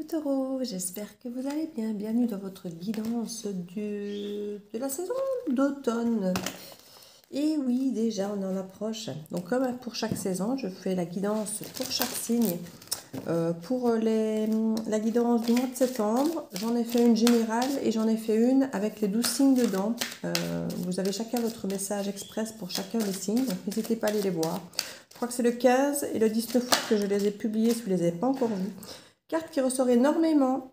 taureaux, j'espère que vous allez bien. Bienvenue dans votre guidance de la saison d'automne. Et oui, déjà on en approche. Donc comme pour chaque saison, je fais la guidance pour chaque signe. Pour la guidance du mois de septembre, j'en ai fait une générale et j'en ai fait une avec les 12 signes dedans. Vous avez chacun votre message express pour chacun des signes, donc n'hésitez pas à aller les voir. Je crois que c'est le 15 et le 19 août que je les ai publiés si vous ne les avez pas encore vus. Carte qui ressort énormément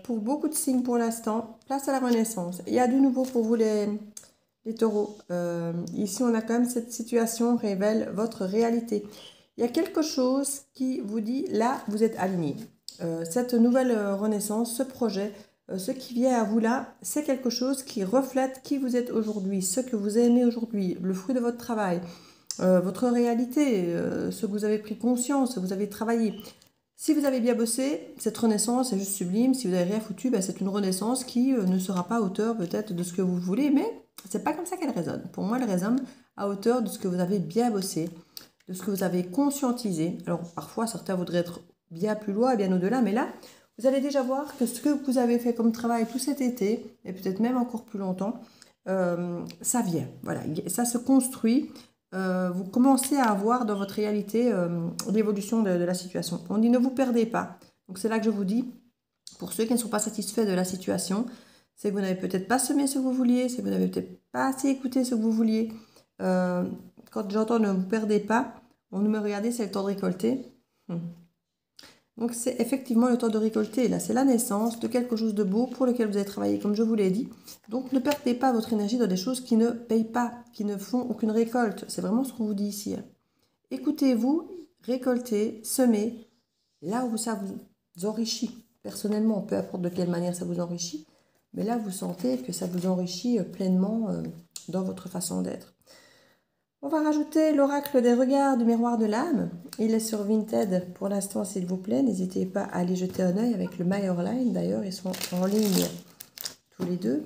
pour beaucoup de signes pour l'instant. Place à la renaissance. Il y a du nouveau pour vous les taureaux. Ici, on a quand même cette situation révèle votre réalité. Il y a quelque chose qui vous dit, là, vous êtes aligné. Cette nouvelle renaissance, ce projet, ce qui vient à vous là, c'est quelque chose qui reflète qui vous êtes aujourd'hui, ce que vous aimez aujourd'hui, le fruit de votre travail, votre réalité, ce que vous avez pris conscience, ce que vous avez travaillé. Si vous avez bien bossé, cette renaissance est juste sublime. Si vous n'avez rien foutu, ben c'est une renaissance qui ne sera pas à hauteur peut-être de ce que vous voulez, mais c'est pas comme ça qu'elle résonne. Pour moi, elle résonne à hauteur de ce que vous avez bien bossé, de ce que vous avez conscientisé. Alors parfois, certains voudraient être bien plus loin et bien au-delà, mais là, vous allez déjà voir que ce que vous avez fait comme travail tout cet été, et peut-être même encore plus longtemps, ça vient. Voilà, ça se construit. Vous commencez à avoir dans votre réalité l'évolution de la situation. On dit ne vous perdez pas. Donc c'est là que je vous dis, pour ceux qui ne sont pas satisfaits de la situation, c'est que vous n'avez peut-être pas semé ce que vous vouliez, c'est que vous n'avez peut-être pas assez écouté ce que vous vouliez. Quand j'entends ne vous perdez pas, on me regardez, c'est le temps de récolter. Donc c'est effectivement le temps de récolter. Là, c'est la naissance de quelque chose de beau pour lequel vous avez travaillé, comme je vous l'ai dit. Donc ne perdez pas votre énergie dans des choses qui ne payent pas, qui ne font aucune récolte. C'est vraiment ce qu'on vous dit ici. Écoutez-vous, récoltez, semez, là où ça vous enrichit. Personnellement, peu importe de quelle manière ça vous enrichit, mais là, vous sentez que ça vous enrichit pleinement dans votre façon d'être. On va rajouter l'oracle des regards du miroir de l'âme. Il est sur Vinted pour l'instant, s'il vous plaît. N'hésitez pas à aller jeter un œil avec le Meyerline. D'ailleurs, ils sont en ligne tous les deux.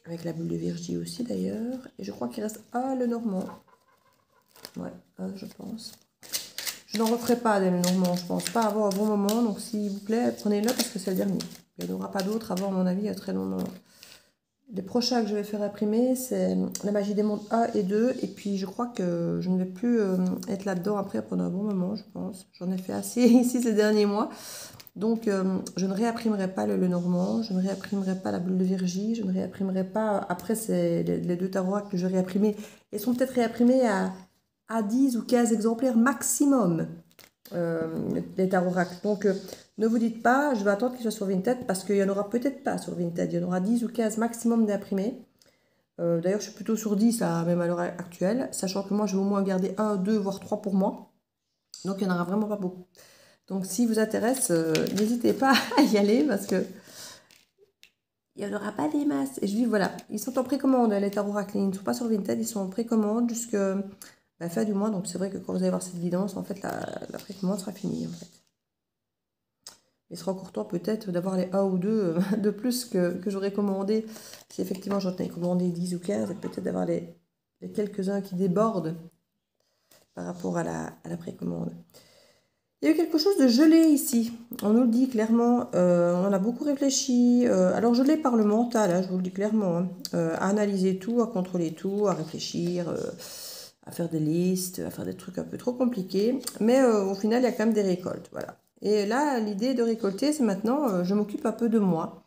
Avec la bulle de Virgie aussi, d'ailleurs. Et je crois qu'il reste le Normand. Ouais, je pense. Je n'en referai pas des Normands, je pense pas avoir un bon moment. Donc, s'il vous plaît, prenez-le parce que c'est le dernier. Il n'y en aura pas d'autres avant, à mon avis, à très long moment. Les prochains que je vais faire imprimer, c'est la magie des mondes 1 et 2. Et puis, je crois que je ne vais plus être là-dedans après pendant un bon moment, je pense. J'en ai fait assez ici ces derniers mois. Donc, je ne réimprimerai pas le Normand. Je ne réimprimerai pas la bulle de Virgie. Je ne réimprimerai pas... Après, c'est les deux tarots que je vais réimprimer. Ils sont peut-être réimprimés à 10 ou 15 exemplaires maximum. Les tarots oracles. Donc, ne vous dites pas, je vais attendre qu'ils soient sur Vinted parce qu'il n'y en aura peut-être pas sur Vinted. Il y en aura 10 ou 15 maximum d'imprimés. D'ailleurs, je suis plutôt sur 10 là, même à l'heure actuelle, sachant que moi, je vais au moins garder 1, 2, voire 3 pour moi. Donc, il n'y en aura vraiment pas beaucoup. Donc, si vous intéresse, n'hésitez pas à y aller parce que il n'y en aura pas des masses. Et je dis, voilà, ils sont en précommande, les tarots oracles. Ils ne sont pas sur Vinted, ils sont en précommande jusqu'à la fin du mois. Donc, c'est vrai que quand vous allez voir cette guidance, en fait, la précommande sera finie, en fait. Il sera encore temps peut-être d'avoir les 1 ou 2 de plus que j'aurais commandé. Si effectivement j'en ai commandé 10 ou 15, peut-être d'avoir les quelques-uns qui débordent par rapport à la précommande. Il y a eu quelque chose de gelé ici. On nous le dit clairement. On a beaucoup réfléchi. Alors gelé par le mental, hein, je vous le dis clairement. Hein, à analyser tout, à contrôler tout, à réfléchir, à faire des listes, à faire des trucs un peu trop compliqués. Mais au final, il y a quand même des récoltes. Voilà. Et là, l'idée de récolter, c'est maintenant, je m'occupe un peu de moi.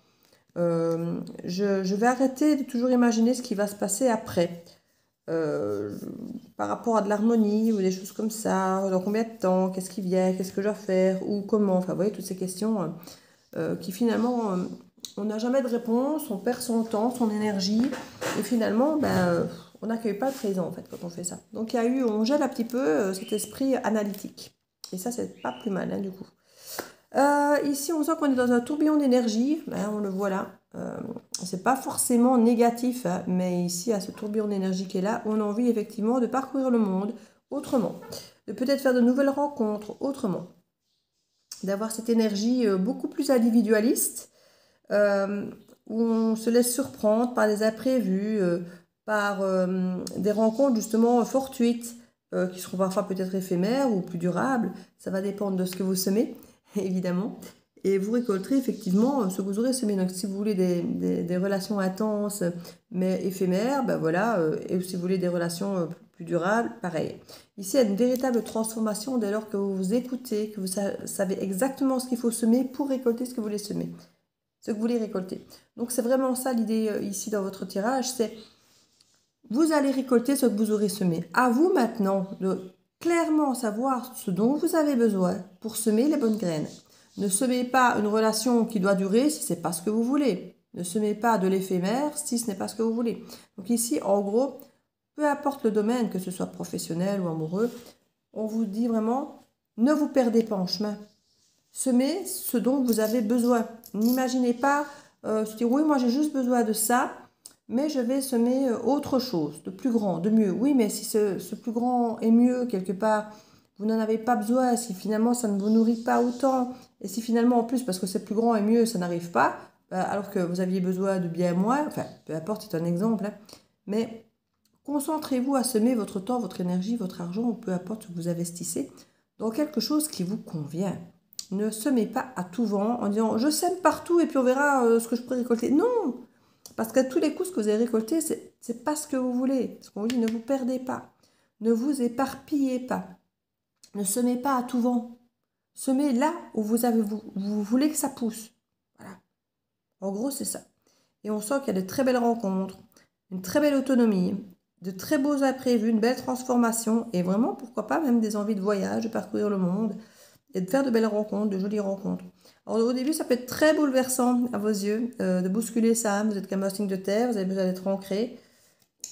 Je vais arrêter de toujours imaginer ce qui va se passer après. Par rapport à de l'harmonie ou des choses comme ça, dans combien de temps, qu'est-ce qui vient, qu'est-ce que je dois faire, ou comment. Enfin, vous voyez, toutes ces questions qui finalement, on n'a jamais de réponse, on perd son temps, son énergie, et finalement, on n'accueille pas le présent, en fait, quand on fait ça. Donc, on gèle un petit peu cet esprit analytique. Et ça, c'est pas plus mal, hein, du coup. Ici, on sent qu'on est dans un tourbillon d'énergie. On le voit là. C'est pas forcément négatif, hein, mais ici, à ce tourbillon d'énergie qui est là, on a envie effectivement de parcourir le monde autrement, de peut-être faire de nouvelles rencontres autrement, d'avoir cette énergie beaucoup plus individualiste, où on se laisse surprendre par des imprévus, par des rencontres justement fortuites, qui seront parfois peut-être éphémères ou plus durables. Ça va dépendre de ce que vous semez, évidemment. et vous récolterez effectivement ce que vous aurez semé. Donc si vous voulez des relations intenses mais éphémères, ben voilà, et si vous voulez des relations plus durables, pareil. Ici, il y a une véritable transformation dès lors que vous vous écoutez, que vous savez exactement ce qu'il faut semer pour récolter ce que vous voulez semer, ce que vous voulez récolter. Donc c'est vraiment ça l'idée ici dans votre tirage, c'est vous allez récolter ce que vous aurez semé. À vous maintenant de clairement savoir ce dont vous avez besoin pour semer les bonnes graines. Ne semez pas une relation qui doit durer si ce n'est pas ce que vous voulez. Ne semez pas de l'éphémère si ce n'est pas ce que vous voulez. Donc ici, en gros, peu importe le domaine, que ce soit professionnel ou amoureux, on vous dit vraiment, ne vous perdez pas en chemin. Semez ce dont vous avez besoin. N'imaginez pas, se dire, oui, moi j'ai juste besoin de ça, mais je vais semer autre chose, de plus grand, de mieux. Oui, mais si ce plus grand est mieux, quelque part, vous n'en avez pas besoin, si finalement ça ne vous nourrit pas autant, et si finalement en plus, parce que c'est plus grand et mieux, ça n'arrive pas, alors que vous aviez besoin de bien moins, enfin, peu importe, c'est un exemple, hein, mais concentrez-vous à semer votre temps, votre énergie, votre argent, ou peu importe ce que vous investissez, dans quelque chose qui vous convient. Ne semez pas à tout vent en disant « je sème partout et puis on verra ce que je peux récolter ». Non, parce qu'à tous les coups, ce que vous avez récolté, c'est pas ce que vous voulez. Ce qu'on vous dit, ne vous perdez pas. Ne vous éparpillez pas. Ne semez pas à tout vent. Semez là où vous voulez que ça pousse. Voilà. En gros, c'est ça. Et on sent qu'il y a de très belles rencontres, une très belle autonomie, de très beaux imprévus, une belle transformation et vraiment, pourquoi pas, même des envies de voyage, de parcourir le monde et de faire de belles rencontres, de jolies rencontres. Alors au début, ça peut être très bouleversant à vos yeux, de bousculer ça âme. Vous êtes comme un signe de terre, vous avez besoin d'être ancré.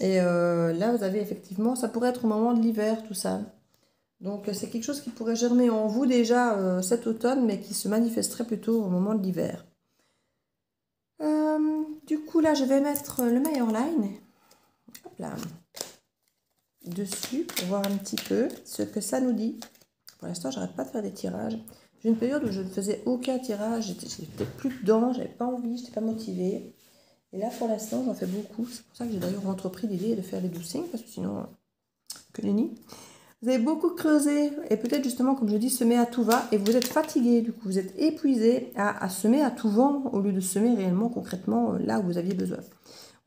Et là, vous avez effectivement, ça pourrait être au moment de l'hiver, tout ça. Donc c'est quelque chose qui pourrait germer en vous déjà cet automne, mais qui se manifesterait plutôt au moment de l'hiver. Du coup, là, je vais mettre le Major Line, hop là, dessus pour voir un petit peu ce que ça nous dit. Pour l'instant, j'arrête pas de faire des tirages. J'ai une période où je ne faisais aucun tirage, j'étais plus dedans, j'avais pas envie, j'étais pas motivée. Et là, pour l'instant, j'en fais beaucoup. C'est pour ça que j'ai d'ailleurs entrepris l'idée de faire les doucings, parce que sinon, que nenni. Vous avez beaucoup creusé, et peut-être justement, comme je dis, semer à tout va, et vous êtes fatigué, du coup, vous êtes épuisé à semer à tout vent, au lieu de semer réellement, concrètement, là où vous aviez besoin.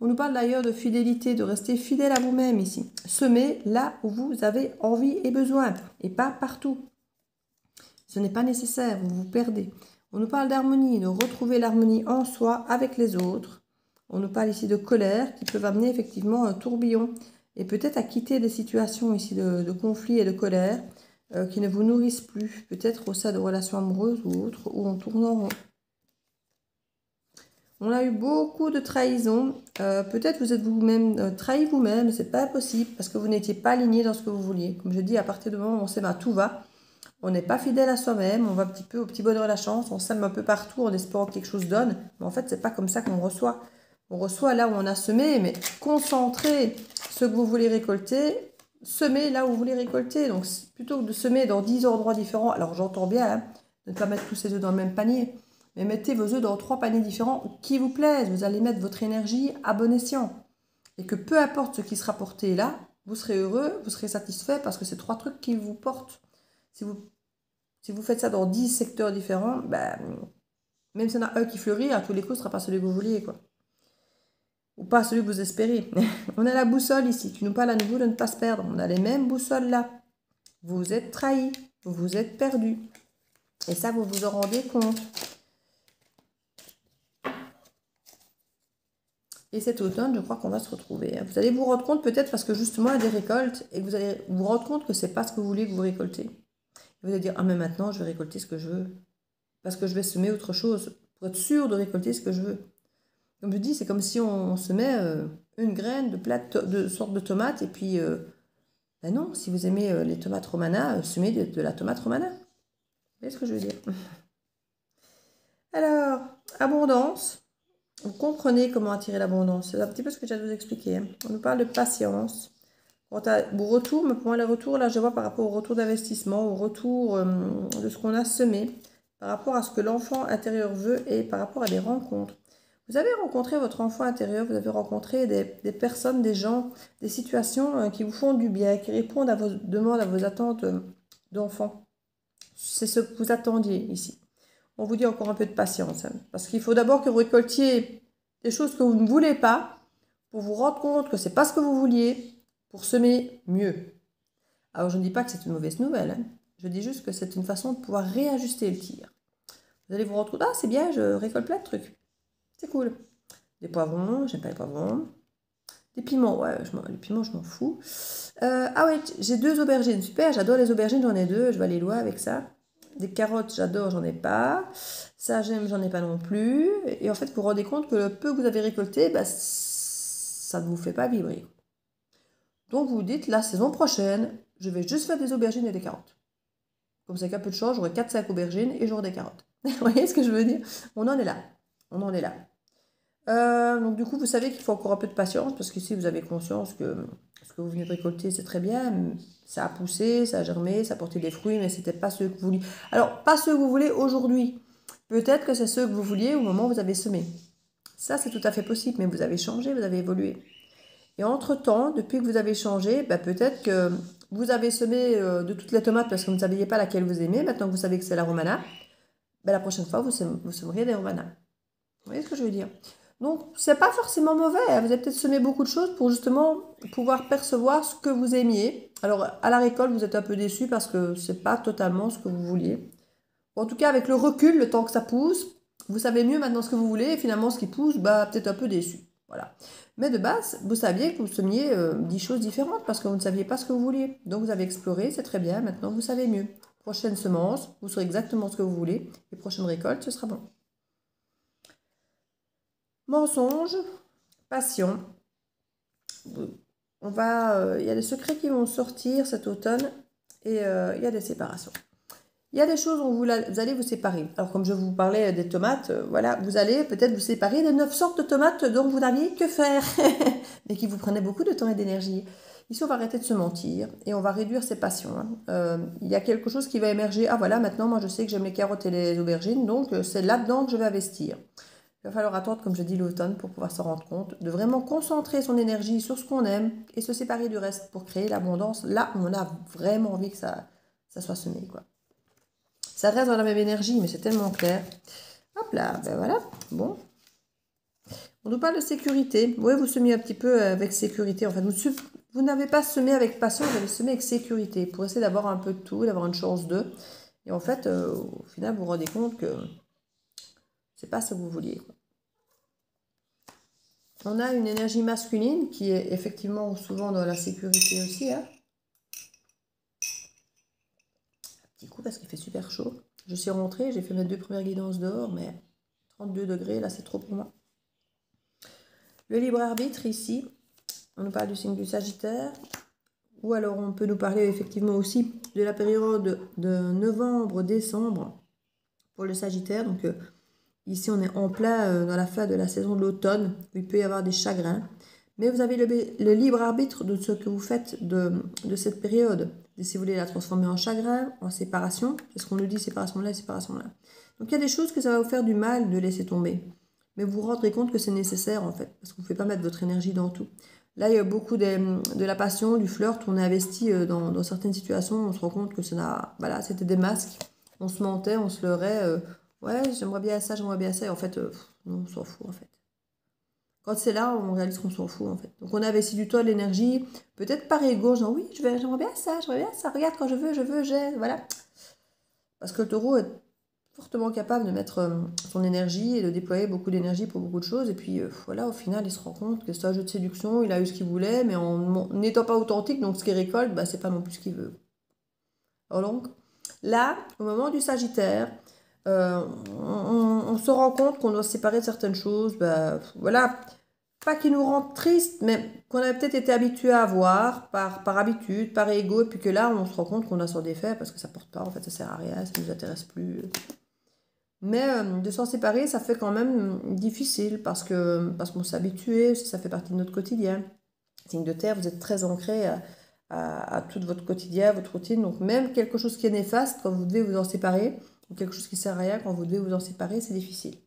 On nous parle d'ailleurs de fidélité, de rester fidèle à vous-même ici. Semez là où vous avez envie et besoin, et pas partout. Ce n'est pas nécessaire, vous vous perdez. On nous parle d'harmonie, de retrouver l'harmonie en soi avec les autres. On nous parle ici de colère qui peuvent amener effectivement un tourbillon et peut-être à quitter des situations ici de conflit et de colère qui ne vous nourrissent plus, peut-être au sein de relations amoureuses ou autres, où on tourne en rond. On a eu beaucoup de trahisons. Peut-être vous êtes vous-même trahi vous-même, c'est pas possible parce que vous n'étiez pas aligné dans ce que vous vouliez. Comme je dis, à partir du moment où on sait, tout va. On n'est pas fidèle à soi-même, on va un petit peu au petit bonheur de la chance, on sème un peu partout en espérant que quelque chose donne. Mais en fait, c'est pas comme ça qu'on reçoit. On reçoit là où on a semé, mais concentrez ce que vous voulez récolter, semez là où vous voulez récolter. Donc, plutôt que de semer dans 10 endroits différents, alors j'entends bien hein, de ne pas mettre tous ces œufs dans le même panier, mais mettez vos œufs dans 3 paniers différents qui vous plaisent. Vous allez mettre votre énergie à bon escient. Et que peu importe ce qui sera porté là, vous serez heureux, vous serez satisfait parce que c'est 3 trucs qui vous portent. Si vous faites ça dans 10 secteurs différents, même s'il y en a un qui fleurit, à tous les coups, ce ne sera pas celui que vous vouliez, quoi. Ou pas celui que vous espérez. On a la boussole ici, qui nous parle à nouveau de ne pas se perdre. On a les mêmes boussoles là. Vous vous êtes trahi, vous vous êtes perdu. Et ça, vous vous en rendez compte. Et cet automne, je crois qu'on va se retrouver. Vous allez vous rendre compte peut-être parce que justement, il y a des récoltes et que vous allez vous rendre compte que ce n'est pas ce que vous voulez que vous récoltez. Vous allez dire, ah mais maintenant, je vais récolter ce que je veux. Parce que je vais semer autre chose pour être sûr de récolter ce que je veux. Comme je dis, c'est comme si on semait une graine de sorte de tomate et puis, non, si vous aimez les tomates romana, semez de la tomate romana. Vous voyez ce que je veux dire? Alors, abondance. Vous comprenez comment attirer l'abondance. C'est un petit peu ce que j'ai à vous expliquer. Hein. On nous parle de patience. Quant à vos retours, mais pour moi, les retours, là, je vois par rapport au retour d'investissement, au retour de ce qu'on a semé, par rapport à ce que l'enfant intérieur veut et par rapport à des rencontres. Vous avez rencontré votre enfant intérieur, vous avez rencontré des personnes, des gens, des situations qui vous font du bien, qui répondent à vos demandes, à vos attentes d'enfant. C'est ce que vous attendiez ici. on vous dit encore un peu de patience. Hein, parce qu'il faut d'abord que vous récoltiez des choses que vous ne voulez pas pour vous rendre compte que ce n'est pas ce que vous vouliez pour semer mieux. Alors, je ne dis pas que c'est une mauvaise nouvelle. Hein, je dis juste que c'est une façon de pouvoir réajuster le tir. Vous allez vous rendre compte, ah c'est bien, je récolte plein de trucs. C'est cool. Des poivrons, j'aime pas les poivrons. Des piments, ouais, les piments, je m'en fous. Ah ouais, j'ai 2 aubergines, super, j'adore les aubergines, j'en ai 2, je vais aller loin avec ça. Des carottes, j'adore, j'en ai pas. Ça, j'aime, j'en ai pas non plus. Et en fait, vous vous rendez compte que le peu que vous avez récolté, bah, ça ne vous fait pas vibrer. Donc, vous vous dites, la saison prochaine, je vais juste faire des aubergines et des carottes. Comme ça, qu'un peu de chance, j'aurai 4-5 aubergines et j'aurai des carottes. Vous voyez ce que je veux dire? On en est là. On en est là. Donc du coup, vous savez qu'il faut encore un peu de patience parce qu'ici, vous avez conscience que ce que vous venez de récolter, c'est très bien. Ça a poussé, ça a germé, ça a porté des fruits, mais ce n'était pas ceux que vous vouliez. Alors, pas ceux que vous voulez aujourd'hui. Peut-être que c'est ceux que vous vouliez au moment où vous avez semé. Ça, c'est tout à fait possible, mais vous avez changé, vous avez évolué. Et entre-temps, depuis que vous avez changé, bah, peut-être que vous avez semé de toutes les tomates parce que vous ne saviez pas laquelle vous aimez. Maintenant que vous savez que c'est la romana, bah, la prochaine fois, vous semeriez des romanas. Vous voyez ce que je veux dire? Donc, c'est pas forcément mauvais. Hein. Vous avez peut-être semé beaucoup de choses pour justement pouvoir percevoir ce que vous aimiez. Alors, à la récolte, vous êtes un peu déçu parce que c'est pas totalement ce que vous vouliez. En tout cas, avec le recul, le temps que ça pousse, vous savez mieux maintenant ce que vous voulez. Et finalement, ce qui pousse, bah, peut-être un peu déçu. Voilà. Mais de base, vous saviez que vous semiez 10 choses différentes parce que vous ne saviez pas ce que vous vouliez. Donc, vous avez exploré, c'est très bien. Maintenant, vous savez mieux. Prochaine semence, vous saurez exactement ce que vous voulez. Et prochaine récolte, ce sera bon. Mensonge, passion. Il y a des secrets qui vont sortir cet automne et il y a des séparations. Il y a des choses où vous allez vous séparer. Alors comme je vous parlais des tomates, voilà, vous allez peut-être vous séparer des 9 sortes de tomates dont vous n'aviez que faire, mais qui vous prenaient beaucoup de temps et d'énergie. Ici, on va arrêter de se mentir et on va réduire ses passions. Hein. Il y a quelque chose qui va émerger. Ah voilà, maintenant, moi je sais que j'aime les carottes et les aubergines, donc c'est là-dedans que je vais investir. Il va falloir attendre, comme je dis, l'automne pour pouvoir s'en rendre compte, de vraiment concentrer son énergie sur ce qu'on aime et se séparer du reste pour créer l'abondance là où on a vraiment envie que ça soit semé, quoi. Ça reste dans la même énergie, mais c'est tellement clair. Hop là, ben voilà, bon. On nous parle de sécurité. Oui, vous semez un petit peu avec sécurité. En fait, vous n'avez pas semé avec passion, vous avez semé avec sécurité pour essayer d'avoir un peu de tout, d'avoir une chance d'eux. Et en fait, au final, vous vous rendez compte que c'est pas ce que vous vouliez, quoi. On a une énergie masculine qui est effectivement souvent dans la sécurité aussi. Hein. Un petit coup parce qu'il fait super chaud. Je suis rentrée, j'ai fait mes 2 premières guidances dehors, mais 32 degrés, là c'est trop pour moi. Le libre arbitre ici, on nous parle du signe du Sagittaire. Ou alors on peut nous parler effectivement aussi de la période de novembre-décembre pour le Sagittaire. Donc ici, on est en plein dans la fin de la saison de l'automne, où il peut y avoir des chagrins. Mais vous avez le libre arbitre de ce que vous faites de cette période. Et si vous voulez la transformer en chagrin, en séparation, c'est ce qu'on nous dit, séparation là, séparation là. Donc il y a des choses que ça va vous faire du mal de laisser tomber. Mais vous vous rendrez compte que c'est nécessaire en fait, parce que vous ne pouvez pas mettre votre énergie dans tout. Là, il y a beaucoup de la passion, du flirt, on est investi dans certaines situations, on se rend compte que voilà, c'était des masques. On se mentait, on se leurrait. Ouais, j'aimerais bien ça, j'aimerais bien ça. Et en fait, non, on s'en fout, en fait. Quand c'est là, on réalise qu'on s'en fout, en fait. Donc, on a investi du temps, de l'énergie, peut-être par ego, genre, oui, j'aimerais bien ça, regarde, quand je veux, j'ai, voilà. Parce que le taureau est fortement capable de mettre son énergie et de déployer beaucoup d'énergie pour beaucoup de choses. Et puis, voilà, au final, il se rend compte que c'est un jeu de séduction, il a eu ce qu'il voulait, mais en n'étant pas authentique, donc ce qu'il récolte, bah, c'est pas non plus ce qu'il veut. Alors donc, là, au moment du Sagittaire, on se rend compte qu'on doit se séparer de certaines choses, bah, voilà, pas qui nous rendent tristes, mais qu'on avait peut-être été habitué à avoir par habitude, par ego, et puis que là, on se rend compte qu'on a s'en défait parce que ça porte pas, en fait, ça sert à rien, ça nous intéresse plus. Mais de s'en séparer, ça fait quand même difficile parce qu'on s'est habitué, ça fait partie de notre quotidien. Signe de terre, vous êtes très ancré à tout votre quotidien, votre routine. Donc même quelque chose qui est néfaste, quand vous devez vous en séparer, ou quelque chose qui sert à rien, quand vous devez vous en séparer, c'est difficile.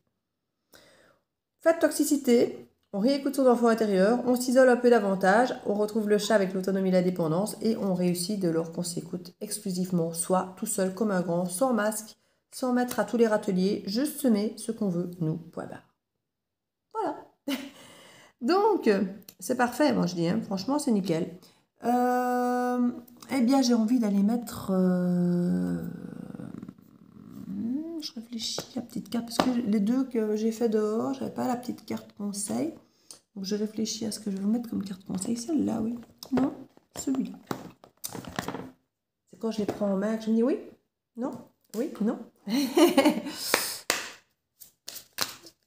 Pas de toxicité, on réécoute son enfant intérieur, on s'isole un peu davantage, on retrouve le chat avec l'autonomie et la dépendance, et on réussit de lors qu'on s'écoute exclusivement, soit tout seul comme un grand, sans masque, sans mettre à tous les râteliers, juste semer ce qu'on veut, nous, point barre. Voilà. Donc, c'est parfait, moi je dis, hein. Franchement, c'est nickel. Eh bien, j'ai envie d'aller mettre... je réfléchis, la petite carte, parce que les deux que j'ai fait dehors, j'avais pas la petite carte conseil. Donc, je réfléchis à ce que je vais vous mettre comme carte conseil. Celle-là, oui. Non, celui-là. C'est quand je les prends en main que je me dis oui, non, oui, non.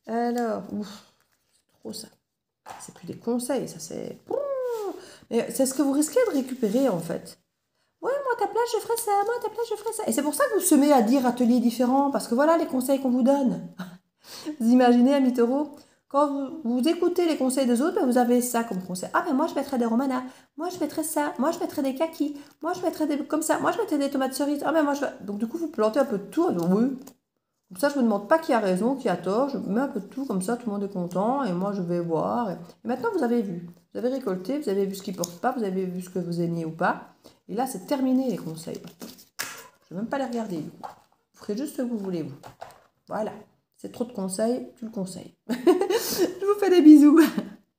Alors, c'est trop ça. C'est plus des conseils, ça c'est... Mais c'est ce que vous risquez de récupérer en fait. Ouais, moi à ta place je ferais ça, moi à ta place je ferais ça. Et c'est pour ça que vous semez à 10 ateliers différents, parce que voilà les conseils qu'on vous donne. Vous imaginez, amis taureaux, quand vous écoutez les conseils des autres, vous avez ça comme conseil. Ah, mais moi je mettrais des romanas, moi je mettrais ça, moi je mettrais des kakis, moi je mettrais des comme ça, moi je mettrais des tomates cerises. Ah, mais moi je... Donc du coup, vous plantez un peu de tout. Donc, oui. Comme ça, je ne me demande pas qui a raison, qui a tort. Je mets un peu de tout, comme ça, tout le monde est content. Et moi, je vais voir. Et maintenant, vous avez vu. Vous avez récolté, vous avez vu ce qui ne porte pas, vous avez vu ce que vous aimiez ou pas. Et là, c'est terminé, les conseils. Je ne vais même pas les regarder, du coup. Vous ferez juste ce que vous voulez, vous. Voilà. C'est trop de conseils, tu le conseilles. Je vous fais des bisous.